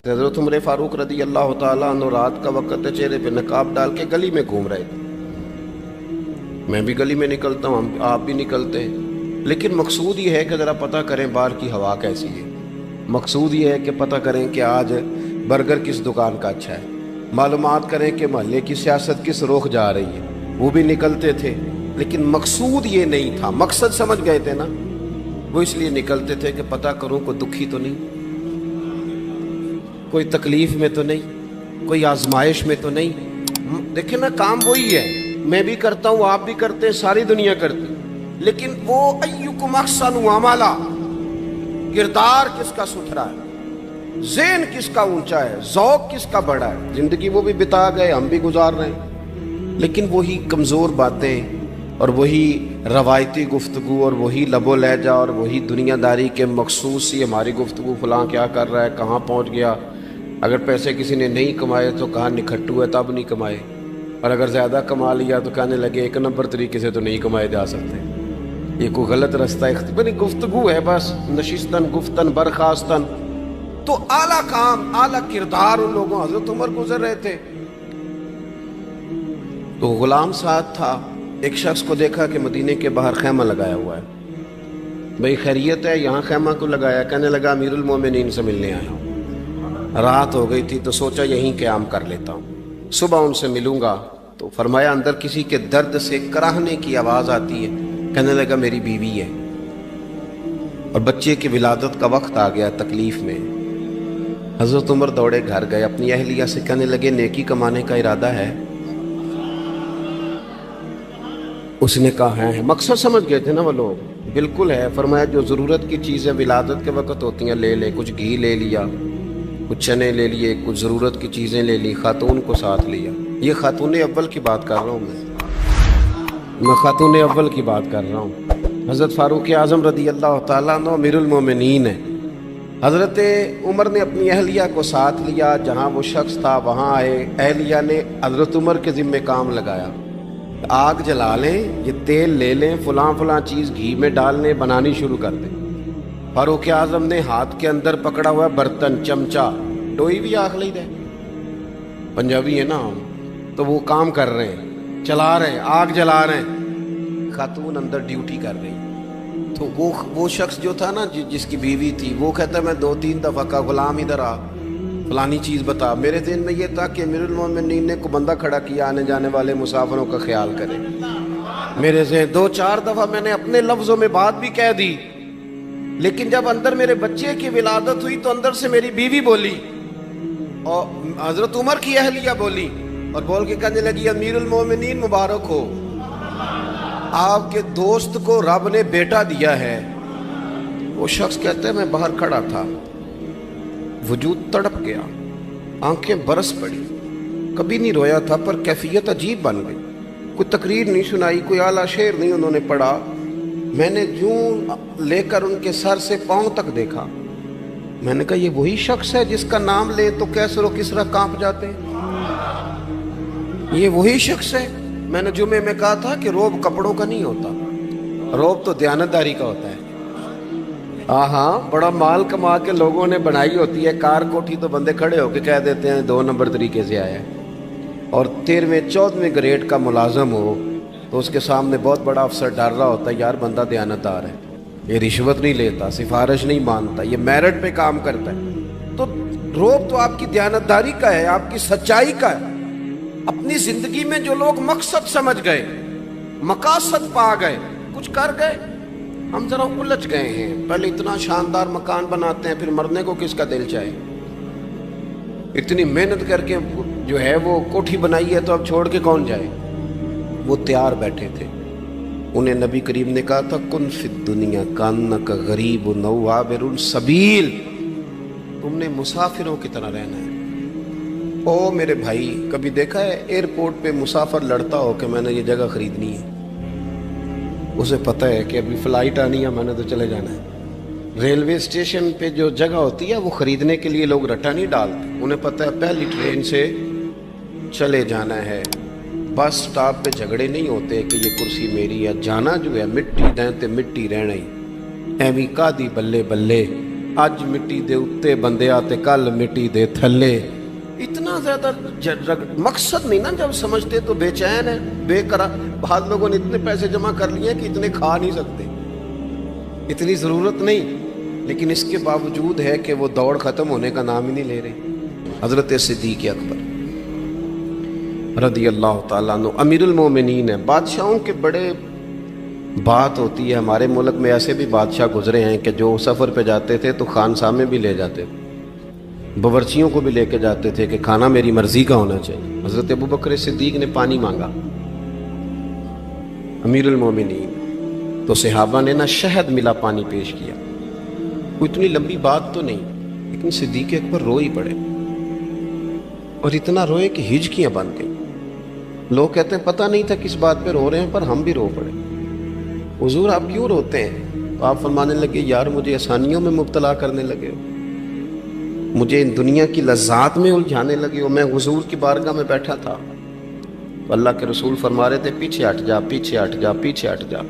حضرت عمر فاروق رضی اللہ تعالیٰ عنہ رات کا وقت ہے، چہرے پہ نقاب ڈال کے گلی میں گھوم رہے تھے۔ میں بھی گلی میں نکلتا ہوں، آپ بھی نکلتے ہیں، لیکن مقصود یہ ہے کہ ذرا پتہ کریں باہر کی ہوا کیسی ہے۔ مقصود یہ ہے کہ پتہ کریں کہ آج برگر کس دکان کا اچھا ہے، معلومات کریں کہ محلے کی سیاست کس رخ جا رہی ہے۔ وہ بھی نکلتے تھے، لیکن مقصود یہ نہیں تھا، مقصد سمجھ گئے تھے نا، وہ اس لیے نکلتے تھے کہ پتہ کروں کوئی دکھی تو نہیں، کوئی تکلیف میں تو نہیں، کوئی آزمائش میں تو نہیں۔ دیکھیں نا، کام وہی ہے، میں بھی کرتا ہوں، آپ بھی کرتے ہیں، ساری دنیا کرتی، لیکن وہ ایکم احسن عملا، کردار کس کا ستھرا ہے، ذہن کس کا اونچا ہے، ذوق کس کا بڑا ہے۔ زندگی وہ بھی بتا گئے، ہم بھی گزار رہے ہیں، لیکن وہی کمزور باتیں اور وہی روایتی گفتگو اور وہی لب و لہجہ اور وہی دنیا داری کے مخصوص سی ہماری گفتگو، فلاں کیا کر رہا ہے، کہاں پہنچ گیا۔ اگر پیسے کسی نے نہیں کمائے تو کہاں نکھٹو ہے تب نہیں کمائے، اور اگر زیادہ کما لیا تو کہنے لگے ایک نمبر طریقے سے تو نہیں کمائے جا سکتے، یہ کوئی غلط رستہ اختیار گفتگو ہے، بس نشستن گفتن برخاستن۔ تو اعلیٰ کام، اعلیٰ کردار ان لوگوں، حضرت عمر گزر رہے تھے تو غلام ساتھ تھا۔ ایک شخص کو دیکھا کہ مدینے کے باہر خیمہ لگایا ہوا ہے، بھئی خیریت ہے، یہاں خیمہ کو لگایا؟ کہنے لگا امیر المومنین سے ملنے آیا ہوں، رات ہو گئی تھی تو سوچا یہیں قیام کر لیتا ہوں، صبح ان سے ملوں گا۔ تو فرمایا اندر کسی کے درد سے کراہنے کی آواز آتی ہے، کہنے لگا میری بیوی ہے اور بچے کی ولادت کا وقت آ گیا، تکلیف میں۔ حضرت عمر دوڑے گھر گئے، اپنی اہلیہ سے کہنے لگے نیکی کمانے کا ارادہ ہے؟ اس نے کہا ہے۔ مقصد سمجھ گئے تھے نا وہ لوگ، بالکل ہے۔ فرمایا جو ضرورت کی چیزیں ولادت کے وقت ہوتی ہیں لے لے، کچھ گھی لے لیا، کچھ چنے لے لیے، کچھ ضرورت کی چیزیں لے لی، خاتون کو ساتھ لیا۔ یہ خاتون اول کی بات کر رہا ہوں، میں خاتون اول کی بات کر رہا ہوں۔ حضرت فاروق اعظم رضی اللہ تعالیٰ عنہ امیر المومنین ہے۔ حضرت عمر نے اپنی اہلیہ کو ساتھ لیا، جہاں وہ شخص تھا وہاں آئے، اہلیہ نے حضرت عمر کے ذمہ کام لگایا، آگ جلا لیں، یہ تیل لے لیں، فلاں فلاں چیز گھی میں ڈال لیں، بنانی شروع کر دیں۔ فاروق اعظم نے ہاتھ کے اندر پکڑا ہوا برتن، چمچہ، ڈوئی بھی آخ لی دے، پنجابی ہے نا ہم، تو وہ کام کر رہے ہیں، چلا رہے ہیں، آگ جلا رہے ہیں، خاتون اندر ڈیوٹی کر رہی۔ تو وہ شخص جو تھا نا جس کی بیوی تھی، وہ کہتا ہے میں 2-3 دفعہ کا غلام ادھر آ، فلانی چیز بتا۔ میرے ذہن میں یہ تھا کہ امیر المومنین نے کو بندہ کھڑا کیا، آنے جانے والے مسافروں کا خیال کرے۔ میرے ذہن 2-4 دفعہ میں نے اپنے لفظوں میں بات بھی کہہ دی، لیکن جب اندر میرے بچے کی ولادت ہوئی تو اندر سے میری بیوی بولی اور حضرت عمر کی اہلیہ بولی، اور بول کے کہنے لگی امیر المومنین مبارک ہو، آپ کے دوست کو رب نے بیٹا دیا ہے۔ وہ شخص کہتا ہے میں باہر کھڑا تھا، وجود تڑپ گیا، آنکھیں برس پڑی، کبھی نہیں رویا تھا پر کیفیت عجیب بن گئی، کوئی تقریر نہیں سنائی، کوئی اعلیٰ شعر نہیں انہوں نے پڑھا، میں نے جوں لے کر ان کے سر سے پاؤں تک دیکھا، میں نے کہا یہ وہی شخص ہے جس کا نام لے تو کیسر و کسرا کانپ جاتے ہیں، یہ وہی شخص ہے۔ میں نے جمعے میں کہا تھا کہ روب کپڑوں کا نہیں ہوتا، روب تو دیانتداری کا ہوتا ہے۔ ہاں، بڑا مال کما کے لوگوں نے بنائی ہوتی ہے، کار کوٹھی تو بندے کھڑے ہو کے کہہ دیتے ہیں 2 نمبر طریقے سے آیا ہے، اور 13ویں-14ویں گریڈ کا ملازم ہو تو اس کے سامنے بہت بڑا افسر ڈر رہا ہوتا ہے، یار بندہ دیانتدار ہے، یہ رشوت نہیں لیتا، سفارش نہیں مانتا، یہ میرٹ پہ کام کرتا ہے۔ تو روب تو آپ کی دیانتداری کا ہے، آپ کی سچائی کا ہے۔ اپنی زندگی میں جو لوگ مقصد سمجھ گئے، مقاصد پا گئے، کچھ کر گئے، ہم ذرا الجھ گئے ہیں۔ پہلے اتنا شاندار مکان بناتے ہیں، پھر مرنے کو کس کا دل چاہے، اتنی محنت کر کے جو ہے وہ کوٹھی بنائی ہے تو اب چھوڑ کے کون جائے۔ وہ تیار بیٹھے تھے، انہیں نبی کریم نے کہا تھا کن فی الدنیا کانک غریب نو عابر السبیل، تم نے مسافروں کی طرح رہنا ہے۔ او میرے بھائی، کبھی دیکھا ہے ایئرپورٹ پہ مسافر لڑتا ہو کہ میں نے یہ جگہ خریدنی ہے؟ اسے پتہ ہے کہ ابھی فلائٹ آنی ہے، میں نے تو چلے جانا ہے۔ ریلوے اسٹیشن پہ جو جگہ ہوتی ہے وہ خریدنے کے لیے لوگ رٹا نہیں ڈالتے، انہیں پتہ ہے پہلی ٹرین سے چلے جانا ہے۔ بس سٹاپ پہ جھگڑے نہیں ہوتے کہ یہ کرسی میری ہے، جانا جو ہے مٹی دیں تے مٹی رہنا ہی، ایویں کا دی بلے بلے اج مٹی دے اتے بندیا تے کل مٹی دے تھلے. اتنا زیادہ مقصد نہیں نا جب سمجھتے تو بے چین ہے بے قرار. بعض لوگوں نے اتنے پیسے جمع کر لیے کہ اتنے کھا نہیں سکتے, اتنی ضرورت نہیں, لیکن اس کے باوجود ہے کہ وہ دوڑ ختم ہونے کا نام ہی نہیں لے رہے. حضرت صدیق اکبر رضی اللہ تعالیٰ عنہ امیر المومنین ہے. بادشاہوں کے بڑے بات ہوتی ہے. ہمارے ملک میں ایسے بھی بادشاہ گزرے ہیں کہ جو سفر پہ جاتے تھے تو خانسامے بھی لے جاتے تھے, باورچیوں کو بھی لے کے جاتے تھے کہ کھانا میری مرضی کا ہونا چاہیے. حضرت ابوبکر صدیق نے پانی مانگا, امیر المومنین, تو صحابہ نے نا شہد ملا پانی پیش کیا. کوئی اتنی لمبی بات تو نہیں, لیکن صدیق اکبر رو ہی پڑے, اور اتنا روئے کہ ہجکیاں بن گئیں. لوگ کہتے ہیں پتہ نہیں تھا کس بات پہ رو رہے ہیں, پر ہم بھی رو پڑے. حضور آپ کیوں روتے ہیں؟ تو آپ فرمانے لگے یار مجھے آسانیوں میں مبتلا کرنے لگے ہو, مجھے ان دنیا کی لذات میں الجھانے لگے ہو. میں حضور کی بارگاہ میں بیٹھا تھا, اللہ کے رسول فرما رہے تھے پیچھے ہٹ جا, پیچھے ہٹ جا, پیچھے ہٹ جا.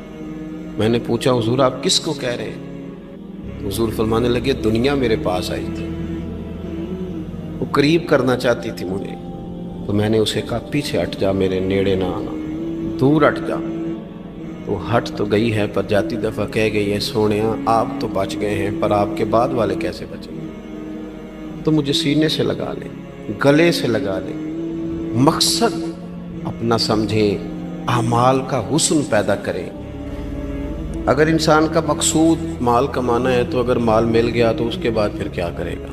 میں نے پوچھا حضور آپ کس کو کہہ رہے ہیں؟ حضور فرمانے لگے دنیا میرے پاس آئی تھی, وہ قریب کرنا چاہتی تھی مجھے, تو میں نے اسے کہا پیچھے ہٹ جا, میرے نیڑے نہ آنا, دور ہٹ جا. وہ ہٹ تو گئی ہے پر جاتی دفعہ کہہ گئی ہے سونیا آپ تو بچ گئے ہیں, پر آپ کے بعد والے کیسے بچیں گے؟ تو مجھے سینے سے لگا لیں, گلے سے لگا لیں, مقصد اپنا سمجھیں, اعمال کا حسن پیدا کریں. اگر انسان کا مقصود مال کمانا ہے تو اگر مال مل گیا تو اس کے بعد پھر کیا کرے گا؟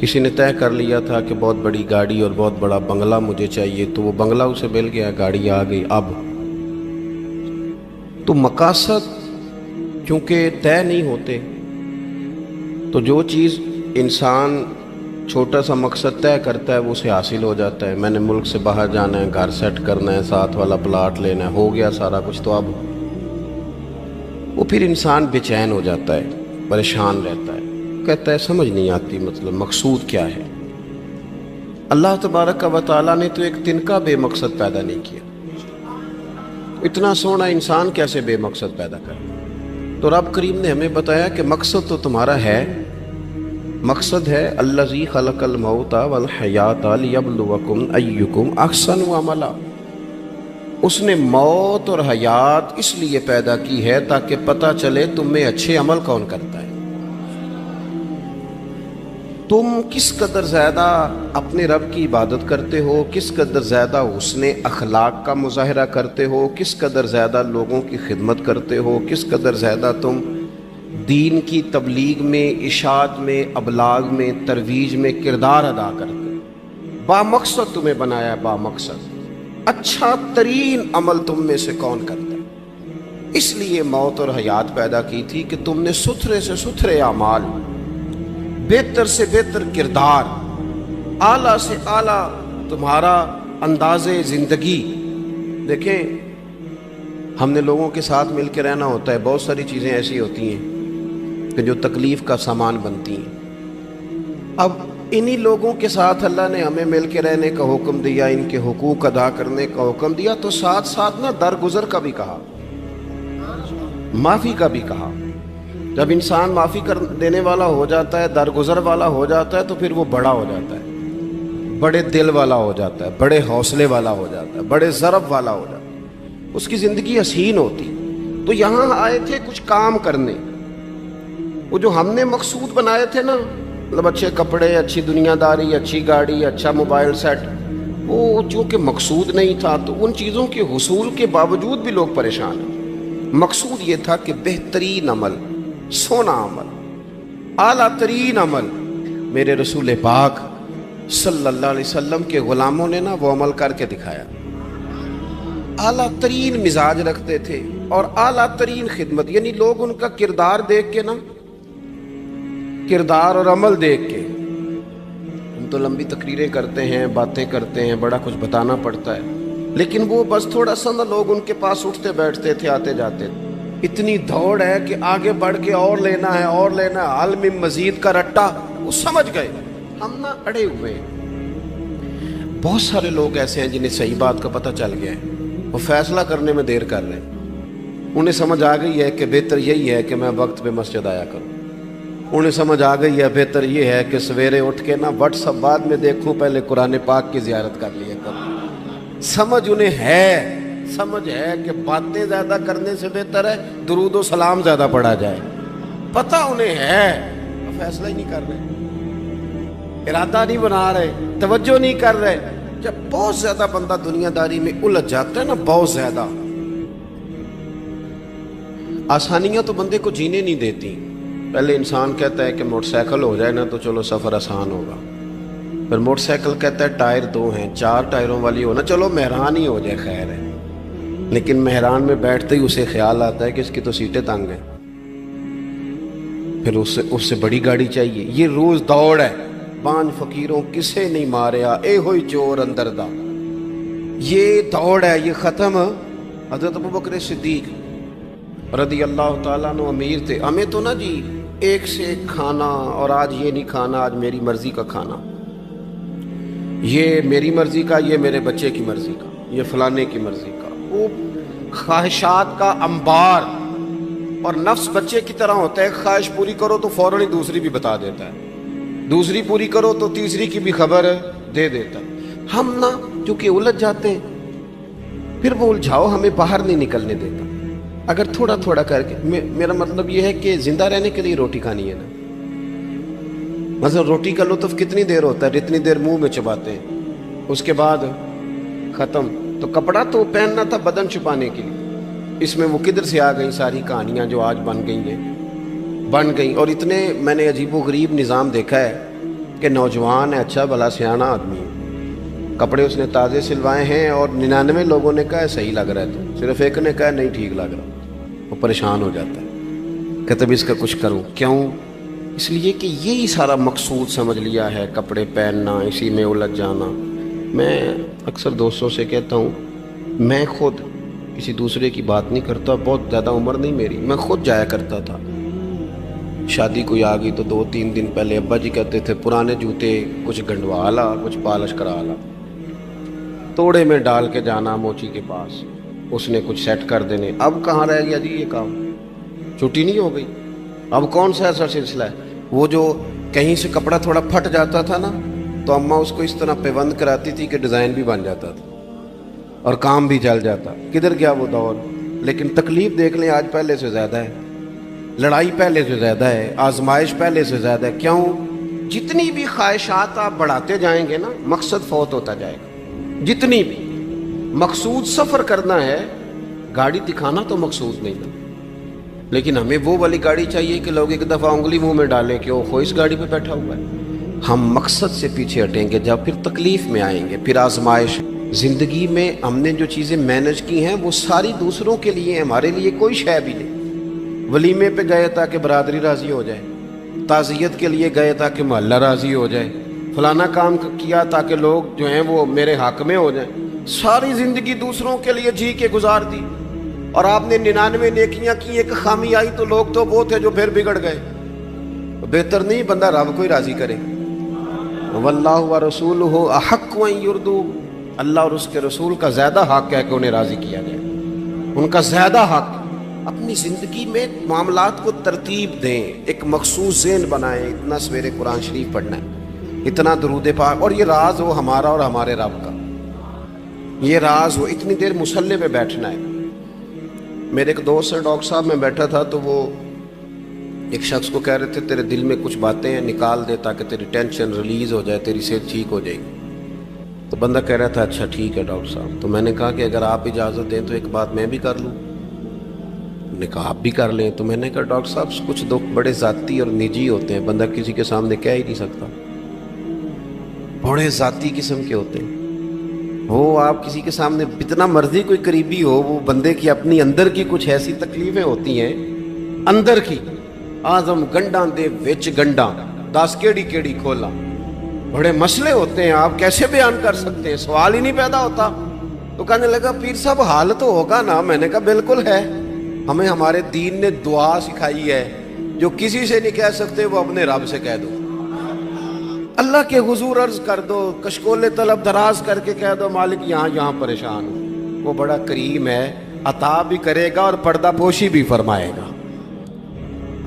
کسی نے طے کر لیا تھا کہ بہت بڑی گاڑی اور بہت بڑا بنگلہ مجھے چاہیے, تو وہ بنگلہ اسے مل گیا, گاڑی آ گئی. اب تو مقاصد کیونکہ طے نہیں ہوتے, تو جو چیز انسان چھوٹا سا مقصد طے کرتا ہے وہ اسے حاصل ہو جاتا ہے. میں نے ملک سے باہر جانا ہے, گھر سیٹ کرنا ہے, ساتھ والا پلاٹ لینا ہے, ہو گیا سارا کچھ. تو اب وہ پھر انسان بے چین ہو جاتا ہے, پریشان رہتا ہے, کہتا ہے سمجھ نہیں آتی مطلب مقصود کیا ہے. اللہ تبارک و تعالیٰ نے تو ایک تنکا بے مقصد پیدا نہیں کیا, اتنا سونا انسان کیسے بے مقصد پیدا کرے؟ تو رب کریم نے ہمیں بتایا کہ مقصد تو تمہارا ہے. مقصد ہے الذی خلق الموت والحیات لیبلوکم ایکم احسن عملا. اس نے موت اور حیات اس لیے پیدا کی ہے تاکہ پتہ چلے تم میں اچھے عمل کون کرتا ہے, تم کس قدر زیادہ اپنے رب کی عبادت کرتے ہو, کس قدر زیادہ حسن اخلاق کا مظاہرہ کرتے ہو, کس قدر زیادہ لوگوں کی خدمت کرتے ہو, کس قدر زیادہ تم دین کی تبلیغ میں, اشاعت میں, ابلاغ میں, ترویج میں کردار ادا کرتے ہو. با مقصد تمہیں بنایا ہے, با مقصد. اچھا ترین عمل تم میں سے کون کرتا ہے؟ اس لیے موت اور حیات پیدا کی تھی کہ تم نے ستھرے سے ستھرے اعمال, بہتر سے بہتر کردار, اعلیٰ سے اعلیٰ تمہارا انداز زندگی. دیکھیں ہم نے لوگوں کے ساتھ مل کے رہنا ہوتا ہے, بہت ساری چیزیں ایسی ہوتی ہیں کہ جو تکلیف کا سامان بنتی ہیں. اب انہی لوگوں کے ساتھ اللہ نے ہمیں مل کے رہنے کا حکم دیا, ان کے حقوق ادا کرنے کا حکم دیا, تو ساتھ ساتھ نا درگزر کا بھی کہا, معافی کا بھی کہا. جب انسان معافی کر دینے والا ہو جاتا ہے, درگزر والا ہو جاتا ہے, تو پھر وہ بڑا ہو جاتا ہے, بڑے دل والا ہو جاتا ہے, بڑے حوصلے والا ہو جاتا ہے, بڑے ضرب والا ہو جاتا ہے, اس کی زندگی حسین ہوتی. تو یہاں آئے تھے کچھ کام کرنے. وہ جو ہم نے مقصود بنائے تھے نا, مطلب اچھے کپڑے, اچھی دنیا داری, اچھی گاڑی, اچھا موبائل سیٹ, وہ چونکہ مقصود نہیں تھا تو ان چیزوں کے حصول کے باوجود بھی لوگ پریشان ہیں. مقصود یہ تھا کہ بہترین عمل, سونا عمل, اعلیٰ ترین عمل میرے رسول پاک صلی اللہ علیہ وسلم کے غلاموں نے نا وہ عمل کر کے دکھایا. اعلیٰ ترین مزاج رکھتے تھے اور اعلیٰ ترین خدمت, یعنی لوگ ان کا کردار دیکھ کے نا, کردار اور عمل دیکھ کے, ہم تو لمبی تقریریں کرتے ہیں, باتیں کرتے ہیں, بڑا کچھ بتانا پڑتا ہے, لیکن وہ بس تھوڑا سا نا لوگ ان کے پاس اٹھتے بیٹھتے تھے, آتے جاتے. اتنی دوڑ ہے کہ آگے بڑھ کے اور لینا ہے, اور لینا ہے, حال میں مزید کا رٹا. وہ سمجھ گئے ہم نا اڑے ہوئے ہیں. بہت سارے لوگ ایسے ہیں جنہیں صحیح بات کا پتہ چل گیا ہے, وہ فیصلہ کرنے میں دیر کر رہے ہیں. انہیں سمجھ آ گئی ہے کہ بہتر یہی ہے کہ میں وقت پہ مسجد آیا کروں, انہیں سمجھ آ گئی ہے بہتر یہ ہے کہ سویرے اٹھ کے نا واٹس ایپ بعد میں دیکھوں، پہلے قرآن پاک کی زیارت کر لیا کروں۔ سمجھ انہیں ہے کہ باتیں زیادہ کرنے سے بہتر ہے درود و سلام زیادہ پڑھا جائے، پتہ انہیں ہے، فیصلہ ہی نہیں کر رہے، ارادہ نہیں بنا رہے، توجہ نہیں کر رہے۔ جب بہت زیادہ بندہ دنیا داری میں الجھ جاتا ہے نا، بہت زیادہ، آسانیاں تو بندے کو جینے نہیں دیتی۔ پہلے انسان کہتا ہے کہ موٹر سائیکل ہو جائے نا تو چلو سفر آسان ہوگا، پھر موٹر سائیکل کہتا ہے ٹائر 2 ہیں، 4 ٹائروں والی ہونا، چلو مہران ہی ہو جائے خیر ہے، لیکن مہران میں بیٹھتے ہی اسے خیال آتا ہے کہ اس کی تو سیٹیں تنگ ہیں، پھر اس سے بڑی گاڑی چاہیے۔ یہ روز دوڑ ہے، 5 فقیروں کسے نہیں ماریا اے ہوئی چور اندر دا، یہ دوڑ ہے، یہ ختم۔ حضرت ابوبکر صدیق رضی اللہ تعالیٰ عنہ امیر تھے، ہمیں تو نا جی ایک سے ایک کھانا، اور آج یہ نہیں کھانا، آج میری مرضی کا کھانا، یہ میری مرضی کا، یہ میرے بچے کی مرضی کا، یہ فلانے کی مرضی کا، وہ خواہشات کا انبار۔ اور نفس بچے کی طرح ہوتا ہے، خواہش پوری کرو تو فوراً ہی دوسری بھی بتا دیتا ہے، دوسری پوری کرو تو تیسری کی بھی خبر دے دیتا ہے۔ ہم نا چونکہ الجھ جاتے ہیں، پھر وہ الجھاؤ ہمیں باہر نہیں نکلنے دیتا۔ اگر تھوڑا تھوڑا کر کے، میرا مطلب یہ ہے کہ زندہ رہنے کے لیے روٹی کھانی ہے نا، مثلا روٹی کا لطف کتنی دیر ہوتا ہے، جتنی دیر منہ میں چباتے ہیں، اس کے بعد ختم۔ تو کپڑا تو پہننا تھا بدن چھپانے کے لیے، اس میں وہ کدھر سے آ گئی ساری کہانیاں جو آج بن گئیں۔ اور اتنے میں نے عجیب و غریب نظام دیکھا ہے کہ نوجوان ہے، اچھا بھلا سیاںا آدمی ہے، کپڑے اس نے تازے سلوائے ہیں، اور 99 لوگوں نے کہا ہے صحیح لگ رہا ہے، تو صرف ایک نے کہا نہیں ٹھیک لگ رہا، وہ پریشان ہو جاتا ہے، کہتا بھی اس کا کچھ کروں کیوں؟ اس لیے کہ یہی سارا مقصود سمجھ لیا ہے، کپڑے پہننا، اسی میں الجھ جانا۔ میں اکثر دوستوں سے کہتا ہوں، میں خود کسی دوسرے کی بات نہیں کرتا، بہت زیادہ عمر نہیں میری، میں خود جایا کرتا تھا، شادی کوئی آ گئی تو 2-3 دن پہلے ابا جی کہتے تھے پرانے جوتے کچھ گنڈوا لا، کچھ پالش کرا لا، توڑے میں ڈال کے جانا موچی کے پاس، اس نے کچھ سیٹ کر دینے۔ اب کہاں رہ گیا جی یہ کام، چھٹی نہیں ہو گئی، اب کون سا ایسا سلسلہ ہے؟ وہ جو کہیں سے کپڑا تھوڑا پھٹ جاتا تھا نا، تو اماں اس کو اس طرح پیوند کراتی تھی کہ ڈیزائن بھی بن جاتا تھا اور کام بھی چل جاتا۔ کدھر گیا وہ دور؟ لیکن تکلیف دیکھ لیں آج پہلے سے زیادہ ہے، لڑائی پہلے سے زیادہ ہے، آزمائش پہلے سے زیادہ ہے۔ کیوں؟ جتنی بھی خواہشات آپ بڑھاتے جائیں گے نا، مقصد فوت ہوتا جائے گا۔ جتنی بھی مقصود سفر کرنا ہے، گاڑی دکھانا تو مقصود نہیں تھا، لیکن ہمیں وہ والی گاڑی چاہیے کہ لوگ ایک دفعہ انگلی منہ میں ڈالیں کہ وہ اس گاڑی پہ بیٹھا ہوا ہے۔ ہم مقصد سے پیچھے ہٹیں گے جب پھر تکلیف میں آئیں گے، پھر آزمائش۔ زندگی میں ہم نے جو چیزیں مینج کی ہیں وہ ساری دوسروں کے لیے، ہمارے لیے کوئی شے بھی نہیں۔ ولیمے پہ گئے تاکہ برادری راضی ہو جائے، تعزیت کے لیے گئے تاکہ محلہ راضی ہو جائے، فلانا کام کیا تاکہ لوگ جو ہیں وہ میرے حق میں ہو جائیں۔ ساری زندگی دوسروں کے لیے جی کے گزار دی، اور آپ نے 99 نیکیاں کی، ایک خامی آئی تو لوگ تو وہ تھے جو پھر بگڑ گئے۔ بہتر نہیں بندہ رب کو ہی راضی کرے۔ واللہ ورسولہ احق ان یرضوا، اللہ اور اس کے رسول کا زیادہ حق ہے کہ انہیں راضی کیا جائے، ان کا زیادہ حق۔ اپنی زندگی میں معاملات کو ترتیب دیں، ایک مخصوص ذہن بنائیں، اتنا سویرے قرآن شریف پڑھنا ہے، اتنا درود پاک، اور یہ راز ہو ہمارا اور ہمارے رب کا، یہ راز ہو، اتنی دیر مصلی پہ بیٹھنا ہے۔ میرے ایک دوست سے ڈاکٹر صاحب میں بیٹھا تھا، تو وہ ایک شخص کو کہہ رہے تھے تیرے دل میں کچھ باتیں ہیں، نکال دے تاکہ تیری ٹینشن ریلیز ہو جائے، تیری صحت ٹھیک ہو جائے گی۔ تو بندہ کہہ رہا تھا اچھا ٹھیک ہے ڈاکٹر صاحب۔ تو میں نے کہا کہ اگر آپ اجازت دیں تو ایک بات میں بھی کر لوں؟ نے کہا آپ بھی کر لیں۔ تو میں نے کہا ڈاکٹر صاحب کچھ دکھ بڑے ذاتی اور نجی ہوتے ہیں، بندہ کسی کے سامنے کہہ ہی نہیں سکتا، بڑے ذاتی قسم کے ہوتے ہیں وہ، آپ کسی کے سامنے جتنا مرضی کوئی قریبی ہو، وہ بندے کی اپنی اندر کی کچھ ایسی تکلیفیں ہوتی ہیں اندر کی، آزم گنڈاں دے وچ گنڈاں دس کیڑی کیڑی کھولا، بڑے مسئلے ہوتے ہیں، آپ کیسے بیان کر سکتے ہیں، سوال ہی نہیں پیدا ہوتا۔ تو کہنے لگا پیر صاحب حال تو ہوگا نا؟ میں نے کہا بالکل ہے، ہمیں ہمارے دین نے دعا سکھائی ہے، جو کسی سے نہیں کہہ سکتے وہ اپنے رب سے کہہ دو، اللہ کے حضور عرض کر دو، کشکول طلب دراز کر کے کہہ دو مالک یہاں پریشان ہوں، وہ بڑا کریم ہے، عطا بھی کرے گا اور پردہ پوشی بھی فرمائے گا۔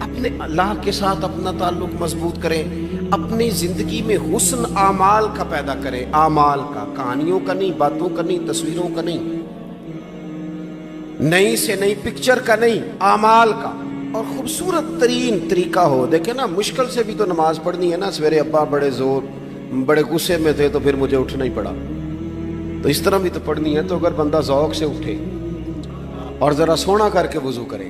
اپنے اللہ کے ساتھ اپنا تعلق مضبوط کریں، اپنی زندگی میں حسن اعمال کا پیدا کریں، اعمال کا، کہانیوں کا نہیں، باتوں کا نہیں، تصویروں کا نہیں، نئی سے نئی پکچر کا نہیں، اعمال کا، اور خوبصورت ترین طریقہ ہو۔ دیکھیں نا، مشکل سے بھی تو نماز پڑھنی ہے نا، سویرے ابا بڑے غصے میں تھے تو پھر مجھے اٹھنا ہی پڑا، تو اس طرح بھی تو پڑھنی ہے۔ تو اگر بندہ ذوق سے اٹھے اور ذرا سونا کر کے وضو کرے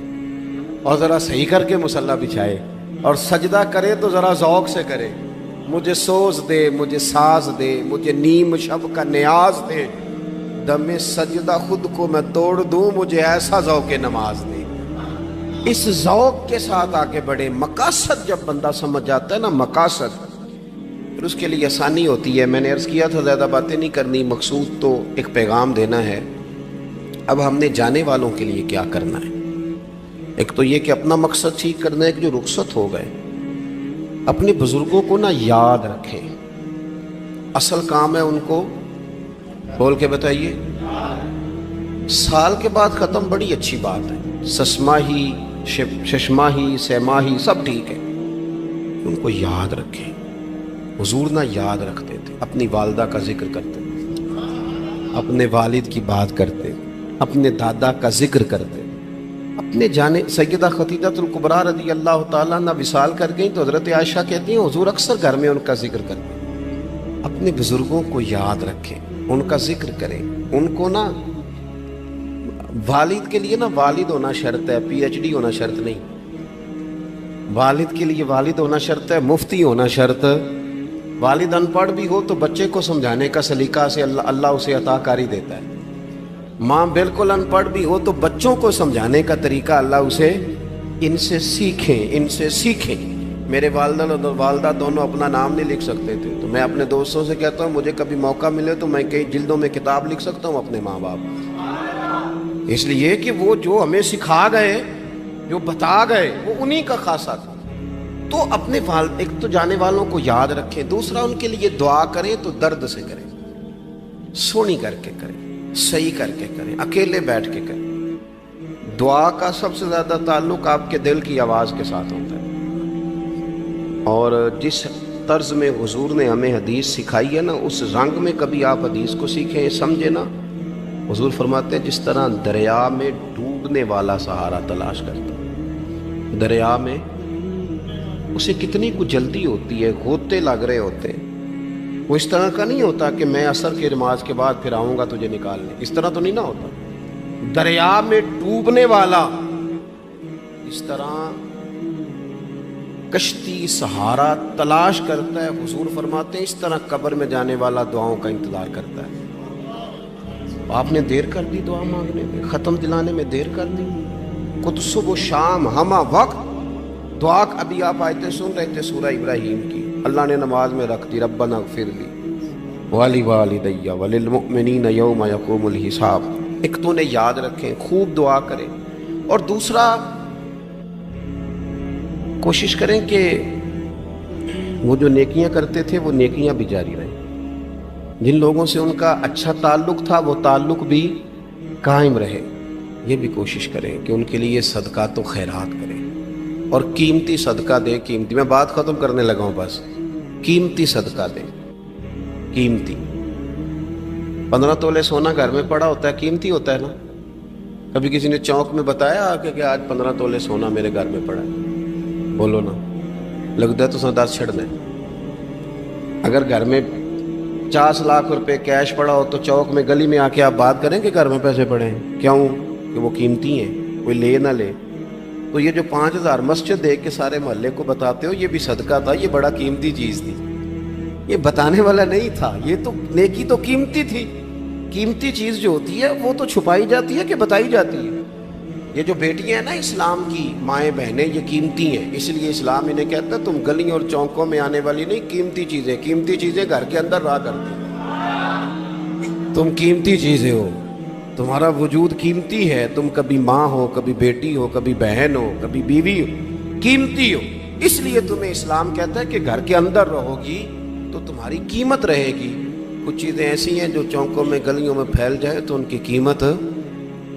اور ذرا صحیح کر کے مصلی بچھائے اور سجدہ کرے تو ذرا ذوق سے کرے، مجھے سوز دے، مجھے ساز دے، مجھے نیم شب کا نیاز دے، دم سجدہ خود کو میں توڑ دوں، مجھے ایسا ذوق نماز دے۔ اس ذوق کے ساتھ آگے بڑھے۔ مقاصد جب بندہ سمجھ جاتا ہے نا، مقاصد، پھر اس کے لیے آسانی ہوتی ہے۔ میں نے عرض کیا تھا زیادہ باتیں نہیں کرنی، مقصود تو ایک پیغام دینا ہے۔ اب ہم نے جانے والوں کے لیے کیا کرنا ہے؟ ایک تو یہ کہ اپنا مقصد ٹھیک کرنا ہے کہ جو رخصت ہو گئے اپنے بزرگوں کو نا یاد رکھیں۔ اصل کام ہے ان کو بول کے بتائیے۔ سال کے بعد ختم، بڑی اچھی بات ہے، سسماہی ششماہی سیماہی سب ٹھیک ہے، ان کو یاد رکھیں۔ حضور نہ یاد رکھتے تھے، اپنی والدہ کا ذکر کرتے، اپنے والد کی بات کرتے، اپنے دادا کا ذکر کرتے، اپنے جانے سیدہ خدیجہ الکبریٰ رضی اللہ تعالیٰ عنہ وصال کر گئیں تو حضرت عائشہ کہتی ہیں حضور اکثر گھر میں ان کا ذکر کرتے۔ اپنے بزرگوں کو یاد رکھیں، ان کا ذکر کریں، ان کو نا، والد کے لیے نا والد ہونا شرط ہے، پی ایچ ڈی ہونا شرط نہیں۔ والد کے لیے والد ہونا شرط ہے، مفتی ہونا شرط۔ والد ان پڑھ بھی ہو تو بچے کو سمجھانے کا سلیقہ سے اللہ اسے عطا کاری دیتا ہے۔ ماں بالکل ان پڑھ بھی ہو تو بچوں کو سمجھانے کا طریقہ اللہ اسے، ان سے سیکھیں۔ میرے والدہ دونوں اپنا نام نہیں لکھ سکتے تھے، تو میں اپنے دوستوں سے کہتا ہوں مجھے کبھی موقع ملے تو میں کئی جلدوں میں کتاب لکھ سکتا ہوں اپنے ماں باپ، اس لیے کہ وہ جو ہمیں سکھا گئے، جو بتا گئے، وہ انہی کا خاصہ تھا۔ تو اپنے ایک تو جانے والوں کو یاد رکھیں، دوسرا ان کے لیے دعا کریں تو درد سے کریں، سونی کر کے کریں، صحیح کر کے کریں، اکیلے بیٹھ کے کریں۔ دعا کا سب سے زیادہ تعلق آپ کے دل کی آواز کے ساتھ ہوتا ہے، اور جس طرز میں حضور نے ہمیں حدیث سکھائی ہے نا، اس رنگ میں کبھی آپ حدیث کو سیکھیں، سمجھیں نا۔ حضور فرماتے ہیں جس طرح دریا میں ڈوبنے والا سہارا تلاش کرتا، دریا میں اسے کتنی کچھ جلدی ہوتی ہے، غوطے لگ رہے ہوتے ہیں، وہ اس طرح کا نہیں ہوتا کہ میں عصر کی نماز کے بعد پھر آؤں گا تجھے نکالنے، اس طرح تو نہیں نہ ہوتا۔ دریا میں ڈوبنے والا اس طرح کشتی سہارا تلاش کرتا ہے، حضور فرماتے ہیں اس طرح قبر میں جانے والا دعاؤں کا انتظار کرتا ہے۔ آپ نے دیر کر دی دعا مانگنے میں، ختم دلانے میں دیر کر دی، خود صبح و شام ہمہ وقت دعا۔ ابھی آپ آیتیں سن رہے تھے سورہ ابراہیم کی، اللہ نے نماز میں رکھ دی، ربنا اغفر لی وَلِوَالِدَيَّ وَلِلْمُؤْمِنِينَ يَوْمَ يَقُومُ الْحِسَابُ۔ ایک تو انہیں یاد رکھیں، خوب دعا کریں، اور دوسرا کوشش کریں کہ وہ جو نیکیاں کرتے تھے وہ نیکیاں بھی جاری رہیں، جن لوگوں سے ان کا اچھا تعلق تھا وہ تعلق بھی قائم رہے۔ یہ بھی کوشش کریں کہ ان کے لیے صدقات و خیرات کریں، اور قیمتی صدقہ دیں۔ قیمتی، میں بات ختم کرنے لگا ہوں، بس قیمتی صدقہ دیں، قیمتی۔ 15 تولے سونا گھر میں پڑا ہوتا ہے، قیمتی ہوتا ہے نا۔ کبھی کسی نے چوک میں بتایا کہ آج 15 تولے سونا میرے گھر میں پڑا ہے؟ بولو نا، لگتا ہے تو سنداز چھڑنا ہے۔ اگر گھر میں 50 لاکھ روپے کیش پڑا ہو تو چوک میں گلی میں آ کے آپ بات کریں کہ گھر میں پیسے پڑے ہیں، کیوں؟ کہ وہ قیمتی ہیں، کوئی لے نہ لے۔ تو یہ جو 5000 مسجد دے کے سارے محلے کو بتاتے ہو، یہ بھی صدقہ تھا، یہ بڑا قیمتی چیز تھی، یہ بتانے والا نہیں تھا، یہ تو نیکی تو قیمتی تھی۔ قیمتی چیز جو ہوتی ہے وہ تو چھپائی جاتی ہے کہ بتائی جاتی ہے۔ یہ جو بیٹیاں ہیں نا اسلام کی، مائیں بہنیں، یہ قیمتی ہیں، اس لیے اسلام انہیں کہتا ہے تم گلیوں اور چوکوں میں آنے والی نہیں، قیمتی چیزیں گھر کے اندر رہا کرتی، تم قیمتی چیزیں ہو، تمہارا وجود قیمتی ہے، تم کبھی ماں ہو، کبھی بیٹی ہو، کبھی بہن ہو، کبھی بیوی ہو، قیمتی ہو۔ اس لیے تمہیں اسلام کہتا ہے کہ گھر کے اندر رہو گی تو تمہاری قیمت رہے گی۔ کچھ چیزیں ایسی ہیں جو چوکوں میں گلیوں میں پھیل جائے تو ان کی قیمت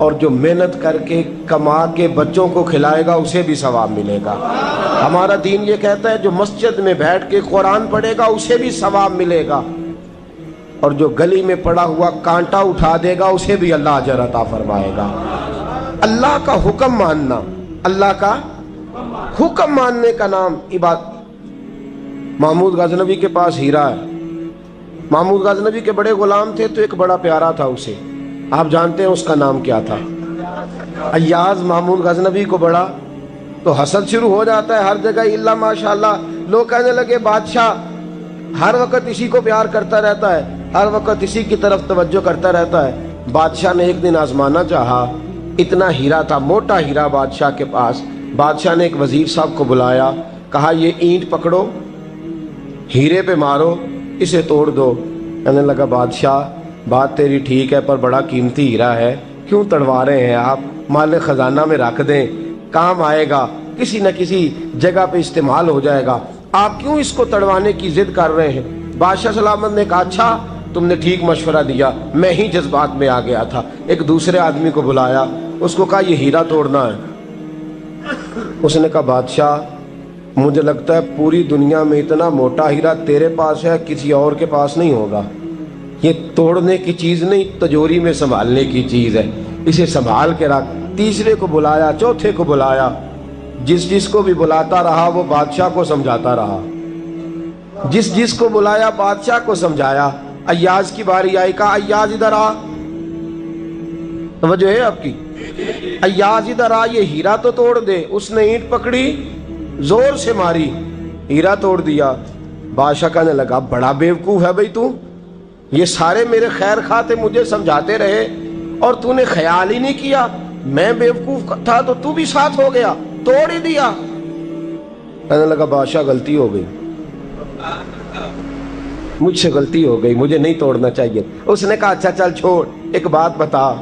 اور جو محنت کر کے کما کے بچوں کو کھلائے گا اسے بھی ثواب ملے گا۔ ہمارا دین یہ کہتا ہے جو مسجد میں بیٹھ کے قرآن پڑھے گا اسے بھی ثواب ملے گا، اور جو گلی میں پڑا ہوا کانٹا اٹھا دے گا اسے بھی اللہ اجر عطا فرمائے گا۔ اللہ کا حکم ماننا، اللہ کا حکم ماننے کا نام عبادت۔ محمود غزنوی کے پاس ہیرا ہے، محمود غزنوی کے بڑے غلام تھے تو ایک بڑا پیارا تھا اسے، آپ جانتے ہیں اس کا نام کیا تھا؟ ایاز محمود غزنوی کو بڑا تو حسد شروع ہو جاتا ہے ہر جگہ، الا ماشاءاللہ لوگ کہنے لگے بادشاہ ہر وقت اسی کو پیار کرتا رہتا ہے، ہر وقت اسی کی طرف توجہ کرتا رہتا ہے۔ بادشاہ نے ایک دن آزمانا چاہا، اتنا ہیرا تھا، موٹا ہیرا بادشاہ کے پاس۔ بادشاہ نے ایک وزیر صاحب کو بلایا، کہا یہ اینٹ پکڑو، ہیرے پہ مارو، اسے توڑ دو۔ کہنے لگا بادشاہ بات تیری ٹھیک ہے پر بڑا قیمتی ہیرا ہے، کیوں تڑوا رہے ہیں آپ؟ مال خزانہ میں رکھ دیں، کام آئے گا، کسی نہ کسی جگہ پہ استعمال ہو جائے گا، آپ کیوں اس کو تڑوانے کی ضد کر رہے ہیں؟ بادشاہ سلامت نے کہا اچھا تم نے ٹھیک مشورہ دیا، میں ہی جذبات میں آ گیا تھا۔ ایک دوسرے آدمی کو بلایا، اس کو کہا یہ ہیرا توڑنا ہے۔ اس نے کہا بادشاہ مجھے لگتا ہے پوری دنیا میں اتنا موٹا ہیرا تیرے پاس ہے، کسی اور کے پاس نہیں ہوگا، یہ توڑنے کی چیز نہیں تجوری میں سنبھالنے کی چیز ہے، اسے سنبھال کے رکھ۔ تیسرے کو بلایا، چوتھے کو بلایا، جس کو بھی بلاتا رہا وہ بادشاہ کو سمجھاتا رہا، جس کو بلایا بادشاہ کو سمجھایا۔ ایاز کی باری آئی، کہا ایاز ادھر آ، توجہ ہے آپ کی؟ ایاز ادھر آ، یہ ہیرا تو توڑ دے۔ اس نے اینٹ پکڑی، زور سے ماری، ہیرا توڑ دیا۔ بادشاہ کہنے لگا بڑا بیوقوف ہے بھائی تو، یہ سارے میرے خیر خواہ تھے، مجھے سمجھاتے رہے اور تو نے خیال ہی نہیں کیا، میں بیوقوف تھا تو بھی ساتھ ہو گیا، توڑ ہی دیا۔ کہنے لگا بادشاہ غلطی ہو گئی، مجھ سے غلطی ہو گئی، مجھے نہیں توڑنا چاہیے۔ اس نے کہا اچھا چل چھوڑ، ایک بات بتا،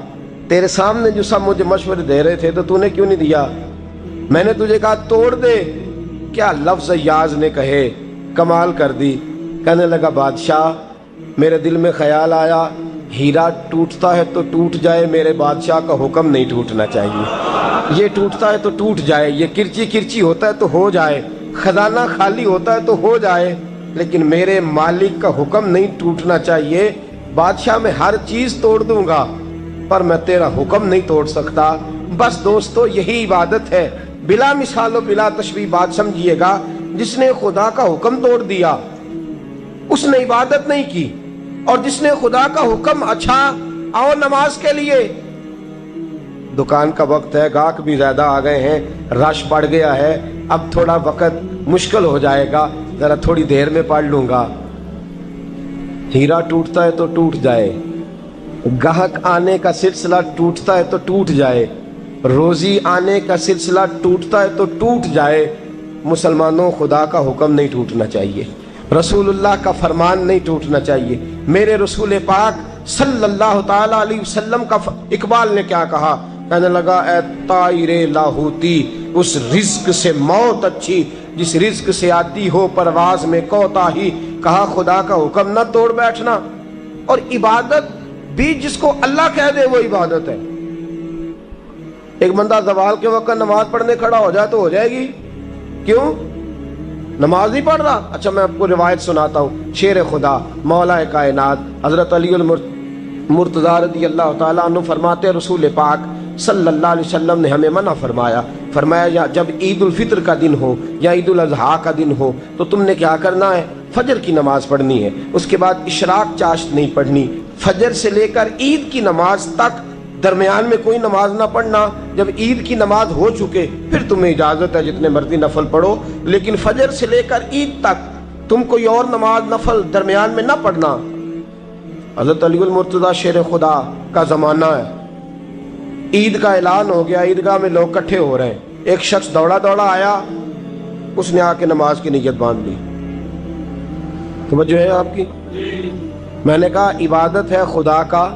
تیرے سامنے جو سب مجھے مشورے دے رہے تھے تو نے کیوں نہیں دیا؟ میں نے تجھے کہا توڑ دے، کیا لفظ ایاز نے کہے، کمال کر دی۔ کہنے لگا بادشاہ میرے دل میں خیال آیا ہیرا ٹوٹتا ہے تو ٹوٹ جائے، میرے بادشاہ کا حکم نہیں ٹوٹنا چاہیے، یہ ٹوٹتا ہے تو ٹوٹ جائے، یہ کرچی کرچی ہوتا ہے تو ہو جائے، خزانہ خالی ہوتا ہے تو ہو جائے، لیکن میرے مالک کا حکم نہیں ٹوٹنا چاہیے۔ بادشاہ میں ہر چیز توڑ دوں گا پر میں تیرا حکم نہیں توڑ سکتا۔ بس دوستو یہی عبادت ہے، بلا مثال و بلا تشبیہ بات سمجھیے گا۔ جس نے خدا کا حکم توڑ دیا اس نے عبادت نہیں کی، اور جس نے خدا کا حکم اچھا آؤ نماز کے لیے، دکان کا وقت ہے، گاہک بھی زیادہ آ گئے ہیں، رش پڑ گیا ہے، اب تھوڑا وقت مشکل ہو جائے گا، ذرا تھوڑی دیر میں پڑھ لوں گا۔ ہیرا ٹوٹتا ہے تو ٹوٹ جائے، گاہک آنے کا سلسلہ ٹوٹتا ہے تو ٹوٹ جائے، روزی آنے کا سلسلہ ٹوٹتا ہے تو ٹوٹ جائے، مسلمانوں خدا کا حکم نہیں ٹوٹنا چاہیے، رسول اللہ کا فرمان نہیں ٹوٹنا چاہیے۔ میرے رسول پاک صلی اللہ تعالی علیہ وسلم کا اقبال نے کیا کہا؟ کہنے لگا اے طائر لاہوتی، اس رزق سے موت اچھی جس رزق سے آتی ہو پرواز میں کوتاہی۔ کہا خدا کا حکم نہ توڑ بیٹھنا، اور عبادت بھی جس کو اللہ کہہ دے وہ عبادت ہے۔ ایک بندہ زوال کے وقت نماز پڑھنے کھڑا ہو جائے تو ہو جائے گی، کیوں؟ نماز نہیں پڑھ رہا؟ اچھا میں آپ کو روایت سناتا ہوں، شیر خدا مولا کائنات حضرت علی المرتضی رضی اللہ تعالیٰ عنہ فرماتے رسول پاک صلی اللہ علیہ وسلم نے ہمیں منع فرمایا جب عید الفطر کا دن ہو یا عید الاضحیٰ کا دن ہو تو تم نے کیا کرنا ہے؟ فجر کی نماز پڑھنی ہے، اس کے بعد اشراق چاشت نہیں پڑھنی، فجر سے لے کر عید کی نماز تک درمیان میں کوئی نماز نہ پڑھنا۔ جب عید کی نماز ہو چکے پھر تمہیں اجازت ہے جتنے مرضی نفل پڑھو، لیکن فجر سے لے کر عید تک تم کوئی اور نماز نفل درمیان میں نہ پڑھنا۔ حضرت علی المرتضی شیر خدا کا زمانہ ہے، عید کا اعلان ہو گیا، عیدگاہ میں لوگ کٹھے ہو رہے ہیں، ایک شخص دوڑا آیا، اس نے آ کے نماز کی نیت باندھ لی۔ توجہ ہے آپ کی؟ میں نے کہا عبادت ہے خدا کا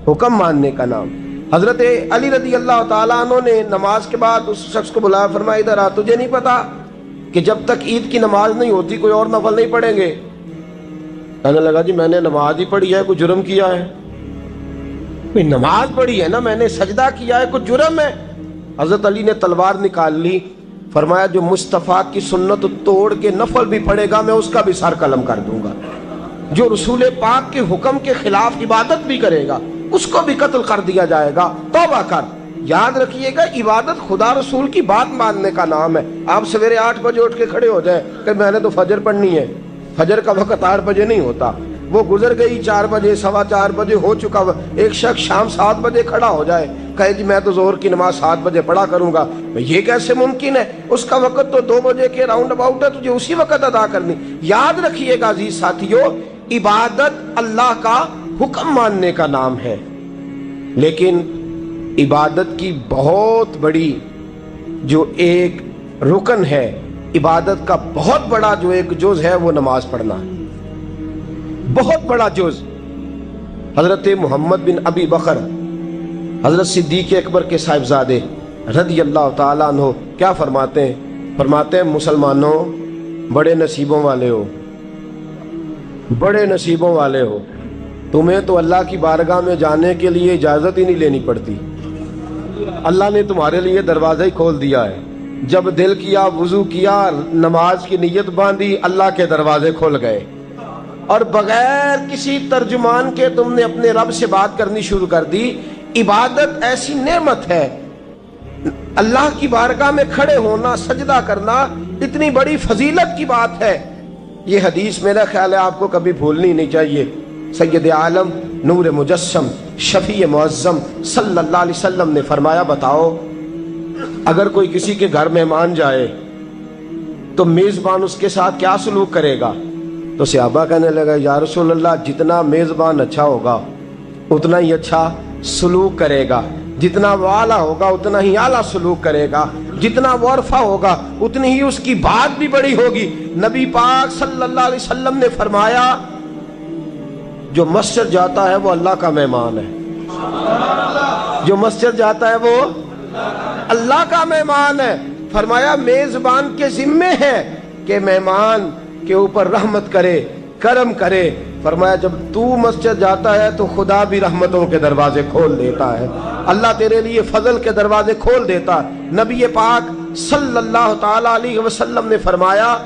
حکم ماننے کا نام۔ حضرت علی رضی اللہ تعالیٰ عنہ نے نماز کے بعد اس شخص کو بلایا، فرمایا ادھر آ، تجھے نہیں پتا کہ جب تک عید کی نماز نہیں ہوتی کوئی اور نفل نہیں پڑھیں گے؟ کہنے لگا جی میں نے نماز ہی پڑھی ہے، کوئی جرم کیا ہے؟ کوئی نماز پڑھی ہے نا، میں نے سجدہ کیا ہے، کچھ جرم ہے؟ حضرت علی نے تلوار نکال لی، فرمایا جو مصطفیٰ کی سنت توڑ کے نفل بھی پڑھے گا میں اس کا بھی سر قلم کر دوں گا، جو رسول پاک کے حکم کے خلاف عبادت بھی کرے گا اس کو بھی قتل کر دیا جائے گا، توبہ کر۔ یاد رکھیے گا، عبادت خدا رسول کی بات ماننے کا نام ہے۔ آپ سویرے 8 بجے اٹھ کے کھڑے ہو جائیں کہ میں نے تو فجر پڑھنی ہے، فجر کا وقت 8 بجے نہیں ہوتا، وہ گزر گئی 4 بجے، 4:15 بجے ہو چکا۔ ایک شخص شام 7 بجے کھڑا ہو جائے، کہے جی میں تو ظہر کی نماز 7 بجے پڑھا کروں گا، یہ کیسے ممکن ہے؟ اس کا وقت تو 2 بجے کے راؤنڈ اباؤٹ ہے، تجھے اسی وقت ادا کرنی۔ یاد رکھیے گا عزیز ساتھیو، عبادت اللہ کا حکم ماننے کا نام ہے، لیکن عبادت کی بہت بڑی جو ایک رکن ہے، عبادت کا بہت بڑا جو ایک جز ہے وہ نماز پڑھنا ہے، بہت بڑا جز۔ حضرت محمد بن ابی بکر، حضرت صدیق اکبر کے صاحبزادے رضی اللہ تعالیٰ عنہ کیا فرماتے ہیں مسلمانوں بڑے نصیبوں والے ہو، بڑے نصیبوں والے ہو، تمہیں تو اللہ کی بارگاہ میں جانے کے لیے اجازت ہی نہیں لینی پڑتی، اللہ نے تمہارے لیے دروازہ ہی کھول دیا ہے، جب دل کیا، وضو کیا، نماز کی نیت باندھی، اللہ کے دروازے کھل گئے، اور بغیر کسی ترجمان کے تم نے اپنے رب سے بات کرنی شروع کر دی۔ عبادت ایسی نعمت ہے، اللہ کی بارگاہ میں کھڑے ہونا، سجدہ کرنا اتنی بڑی فضیلت کی بات ہے۔ یہ حدیث میرا خیال ہے آپ کو کبھی بھولنی نہیں چاہیے۔ سید عالم نور مجسم شفیع معظم صلی اللہ علیہ وسلم نے فرمایا، بتاؤ اگر کوئی کسی کے گھر مہمان جائے تو میزبان اس کے ساتھ کیا سلوک کرے گا؟ تو صحابہ کہنے لگا، یا رسول اللہ جتنا میزبان اچھا ہوگا اتنا ہی اچھا سلوک کرے گا، جتنا وہ اعلیٰ ہوگا اتنا ہی اعلیٰ سلوک کرے گا، جتنا وہ عرفہ ہوگا اتنی ہی اس کی بات بھی بڑی ہوگی۔ نبی پاک صلی اللہ علیہ وسلم نے فرمایا، جو مسجد جاتا ہے وہ اللہ کا مہمان ہے، جو مسجد جاتا ہے وہ اللہ کا مہمان ہے۔ فرمایا میزبان کے ذمے ہے کہ مہمان کے اوپر رحمت کرے، کرم کرے۔ فرمایا جب تو مسجد جاتا ہے تو خدا بھی رحمتوں کے دروازے کھول دیتا ہے، اللہ تیرے لیے فضل کے دروازے کھول دیتا ہے۔ نبی پاک صلی اللہ تعالی علیہ وسلم نے فرمایا،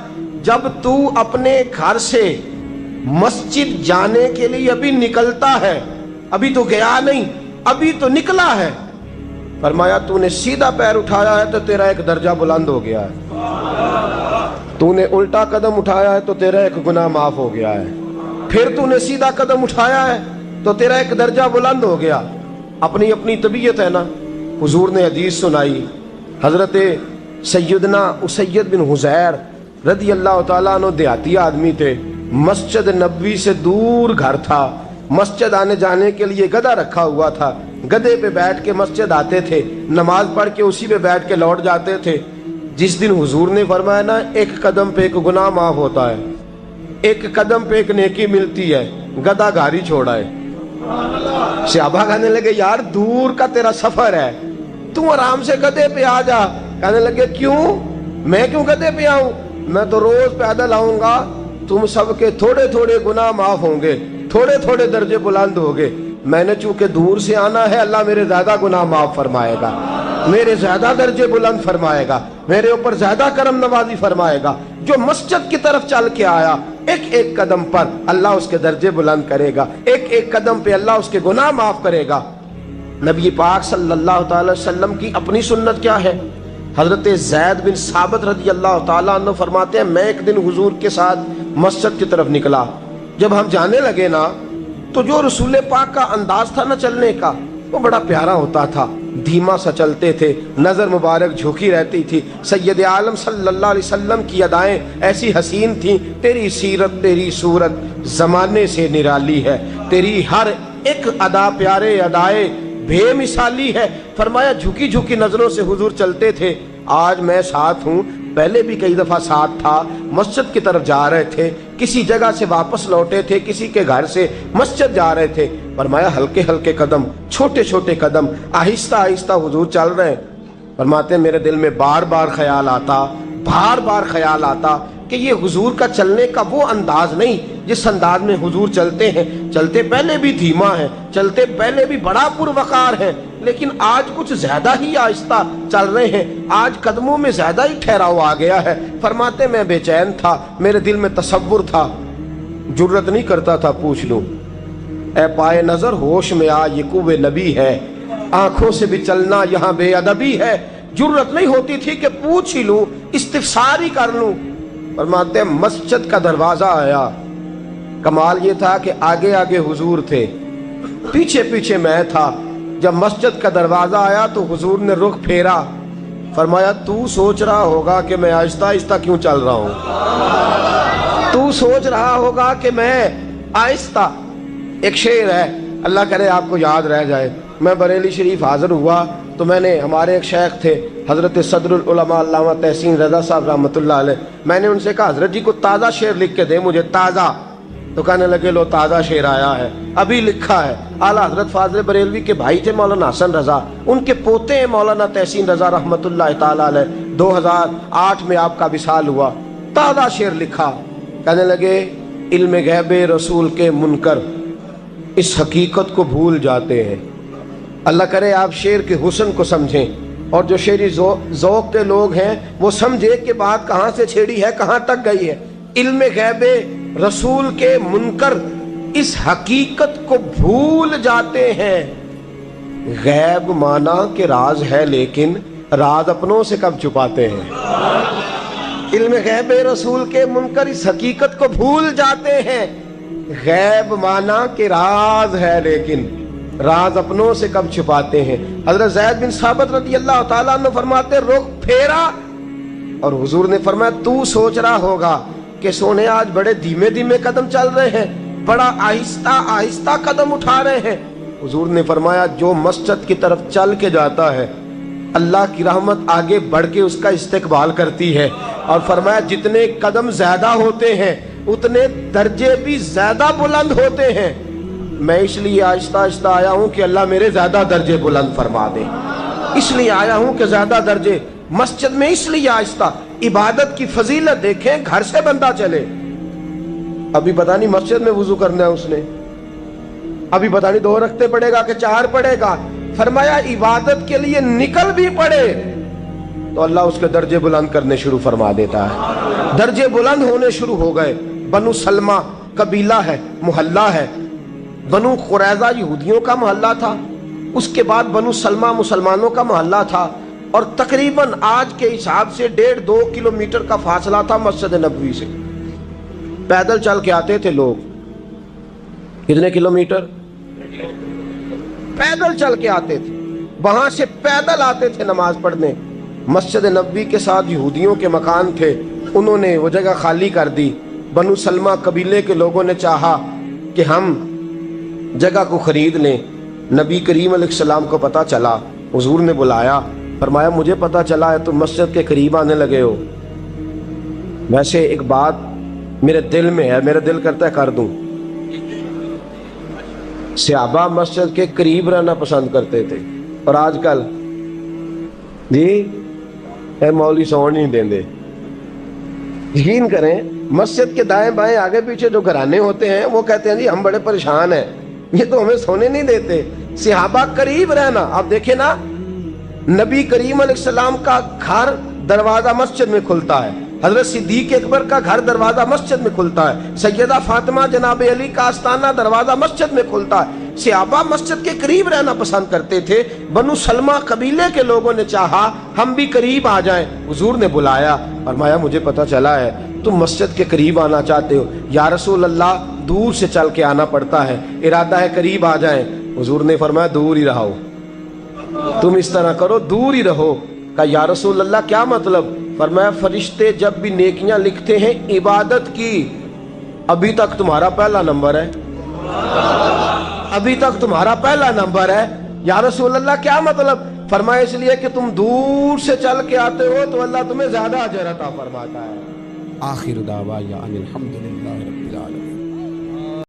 جب تو اپنے گھر سے مسجد جانے کے لیے ابھی نکلتا ہے، ابھی تو گیا نہیں، ابھی تو نکلا ہے، فرمایا تو نے سیدھا پیر اٹھایا ہے تو تیرا ایک درجہ بلند ہو گیا ہے، تو نے الٹا قدم اٹھایا ہے تو تیرا ایک گناہ معاف ہو گیا ہے، پھر تو نے سیدھا قدم اٹھایا ہے تو تیرا ایک درجہ بلند ہو گیا۔ اپنی اپنی طبیعت ہے نا۔ حضور نے حدیث سنائی، حضرت سیدنا اسید بن حضیر رضی اللہ تعالیٰ عنہ دیہاتی آدمی تھے، مسجد نبوی سے دور گھر تھا، مسجد آنے جانے کے لیے گدھا رکھا ہوا تھا، گدھے پہ بیٹھ کے مسجد آتے تھے، نماز پڑھ کے اسی پہ بیٹھ کے لوٹ جاتے تھے۔ جس دن حضور نے فرمایا نا، ایک قدم پہ ایک گناہ معاف ہوتا ہے، ایک قدم پہ ایک نیکی ملتی ہے، گدھا گھاری چھوڑا ہے۔ صحابہ کہنے لگے، یار دور کا تیرا سفر ہے، تو آرام سے گدھے پہ آ جا۔ کہنے لگے کیوں؟ میں کیوں گدھے پہ آؤں؟ میں تو روز پیدل آؤں گا، تم سب کے تھوڑے تھوڑے گناہ معاف ہوں گے، تھوڑے تھوڑے درجے بلند ہوں گے۔ میں نے چونکہ دور سے آنا ہے، اللہ میرے زیادہ گناہ معاف فرمائے گا، میرے زیادہ درجے بلند فرمائے گا، میرے اوپر زیادہ کرم نوازی فرمائے گا۔ جو مسجد کی طرف چل کے آیا، ایک ایک قدم پر اللہ اس کے درجے بلند کرے گا، ایک ایک قدم پہ اللہ اس کے گناہ معاف کرے گا۔ نبی پاک صلی اللہ تعالی وسلم کی اپنی سنت کیا ہے؟ حضرت زید بن ثابت رضی اللہ تعالیٰ عنہ فرماتے ہیں، میں ایک دن حضور کے ساتھ مسجد کی طرف نکلا، جب ہم جانے لگے نا تو جو رسول پاک کا انداز تھا نا چلنے کا، وہ بڑا پیارا ہوتا تھا، دھیما سا چلتے تھے، نظر مبارک جھکی رہتی تھی۔ سید عالم صلی اللہ علیہ وسلم کی ادائیں ایسی حسین تھیں، تیری سیرت تیری صورت زمانے سے نرالی ہے، تیری ہر ایک ادا پیارے ادائے بے مثالی ہے۔ فرمایا جھکی جھکی نظروں سے حضور چلتے تھے۔ آج میں ساتھ ہوں، پہلے بھی کئی دفعہ ساتھ تھا، مسجد کی طرف جا رہے تھے، کسی جگہ سے واپس لوٹے تھے، کسی کے گھر سے مسجد جا رہے تھے۔ فرمایا ہلکے ہلکے قدم، چھوٹے چھوٹے قدم، آہستہ آہستہ حضور چل رہے ہیں۔ فرماتے ہیں میرے دل میں بار بار خیال آتا، کہ یہ حضور کا چلنے کا وہ انداز نہیں جس انداز میں حضور چلتے ہیں. چلتے پہلے بھی دھیما ہے، چلتے پہلے بھی بڑا پروقار ہے، لیکن آج کچھ زیادہ ہی آہستہ چل رہے ہیں، آج قدموں میں زیادہ ہی ٹھہراؤ آ گیا ہے. فرماتے میں بے چین تھا، میرے دل میں تصور تھا، جرت نہیں کرتا تھا پوچھ لوں اے پائے نظر ہوش میں آ یہ کوہ نبی ہے، آنکھوں سے بھی چلنا یہاں بے ادبی ہے. جرت نہیں ہوتی تھی کہ پوچھ ہی لوں، استفسار ہی کر لوں. فرماتے ہیں مسجد کا دروازہ آیا. کمال یہ تھا کہ آگے آگے حضور تھے، پیچھے پیچھے میں تھا. جب مسجد کا دروازہ آیا تو حضور نے رخ پھیرا، فرمایا تو سوچ رہا ہوگا کہ میں آہستہ آہستہ کیوں چل رہا ہوں، تو سوچ رہا ہوگا کہ میں آہستہ. ایک شعر ہے، اللہ کرے آپ کو یاد رہ جائے. میں بریلی شریف حاضر ہوا تو میں نے، ہمارے ایک شیخ تھے حضرت صدر العلماء علامہ تحسین رضا صاحب رحمۃ اللہ علیہ، میں نے ان سے کہا حضرت جی کو تازہ شعر لکھ کے دے مجھے، تازہ. تو کہنے لگے لو تازہ شعر آیا ہے، ابھی لکھا ہے. اعلیٰ حضرت فاضل بریلوی کے بھائی تھے مولانا حسن رضا، ان کے پوتے ہیں مولانا تحسین رضا رحمۃ اللہ تعالی علیہ. 2008 میں آپ کا وصال ہوا. تازہ شعر لکھا. کہنے لگے علم غیب رسول کے منکر اس حقیقت کو بھول جاتے ہیں. اللہ کرے آپ شعر کے حسن کو سمجھیں، اور جو شعری ذوق کے لوگ ہیں وہ سمجھے کہ بات کہاں سے چھیڑی ہے، کہاں تک گئی ہے. علم غیب رسول کے منکر اس حقیقت کو بھول جاتے ہیں. غیب مانا کہ راز ہے لیکن راز اپنوں سے کب چھپاتے ہیں. علم غیب رسول کے منکر اس حقیقت کو بھول جاتے ہیں. غیب مانا کہ راز ہے لیکن راز اپنوں سے کب چھپاتے ہیں. حضرت زید بن ثابت رضی اللہ تعالیٰ عنہ فرماتے رخ پھیرا اور حضور نے فرمایا تو سوچ رہا ہوگا کہ سونے آج بڑے دھیمے دھیمے قدم چل رہے ہیں، بڑا آہستہ آہستہ قدم اٹھا رہے ہیں. حضور نے فرمایا جو مسجد کی طرف چل کے جاتا ہے اللہ کی رحمت آگے بڑھ کے اس کا استقبال کرتی ہے. اور فرمایا جتنے قدم زیادہ ہوتے ہیں اتنے درجے بھی زیادہ بلند ہوتے ہیں. میں اس لیے آہستہ آہستہ آیا ہوں کہ اللہ میرے زیادہ درجے بلند فرما دے. اس لیے آیا ہوں کہ زیادہ درجے. مسجد میں اس لیے آہستہ. عبادت کی فضیلت دیکھیں، گھر سے بندہ چلے، ابھی پتہ نہیں مسجد میں وضو کرنا ہے اس نے، ابھی پتہ نہیں 2 رکعتیں پڑھے گا کہ 4 پڑھے گا. فرمایا عبادت کے لیے نکل بھی پڑے تو اللہ اس کے درجے بلند کرنے شروع فرما دیتا ہے. درجے بلند ہونے شروع ہو گئے. بنو سلمہ قبیلہ ہے، محلہ ہے. بنو قریظہ یہودیوں کا محلہ تھا، اس کے بعد بنو سلمہ مسلمانوں کا محلہ تھا، اور تقریباً آج کے حساب سے 1.5-2 کلومیٹر کا فاصلہ تھا مسجد نبوی سے. پیدل چل کے آتے تھے لوگ. کتنے کلومیٹر؟ پیدل چل کے آتے تھے، وہاں سے پیدل آتے تھے نماز پڑھنے. مسجد نبوی کے ساتھ یہودیوں کے مکان تھے، انہوں نے وہ جگہ خالی کر دی. بنو سلمہ قبیلے کے لوگوں نے چاہا کہ ہم جگہ کو خرید لیں. نبی کریم علیہ السلام کو پتہ چلا، حضور نے بلایا، فرمایا مجھے پتہ چلا ہے تم مسجد کے قریب آنے لگے ہو، ویسے ایک بات میرے دل میں ہے، میرا دل کرتا ہے کر دوں. صحابہ مسجد کے قریب رہنا پسند کرتے تھے، اور آج کل جی اے مولوی سون نہیں دیں دے. یقین کریں مسجد کے دائیں بائیں آگے پیچھے جو گھرانے ہوتے ہیں وہ کہتے ہیں جی ہم بڑے پریشان ہیں، یہ تو ہمیں سونے نہیں دیتے. صحابہ قریب رہنا. آپ دیکھیں نا، نبی کریم علیہ السلام کا گھر دروازہ مسجد میں کھلتا ہے، حضرت صدیق اکبر کا گھر دروازہ مسجد میں کھلتا ہے، سیدہ فاطمہ جناب علی کا آستانہ دروازہ مسجد میں کھلتا ہے. صحابہ مسجد کے قریب رہنا پسند کرتے تھے. بنو سلمہ قبیلے کے لوگوں نے چاہا ہم بھی قریب آ جائیں. حضور نے بلایا، فرمایا مجھے پتہ چلا ہے تم مسجد کے قریب آنا چاہتے ہو. یا رسول اللہ دور سے چل کے آنا پڑتا ہے، ارادہ ہے قریب آ جائیں. حضور نے فرمایا دور ہی رہو، تم اس طرح کرو دور ہی رہو. کہا یا رسول اللہ کیا مطلب؟ فرمایا فرشتے جب بھی نیکیاں لکھتے ہیں عبادت کی، ابھی تک تمہارا پہلا نمبر ہے، ابھی تک تمہارا پہلا نمبر ہے. یا رسول اللہ کیا مطلب؟ فرمایا اس لیے کہ تم دور سے چل کے آتے ہو تو اللہ تمہیں زیادہ اجر عطا فرماتا ہے. آخر دعوانا ان الحمدللہ رب العالمین.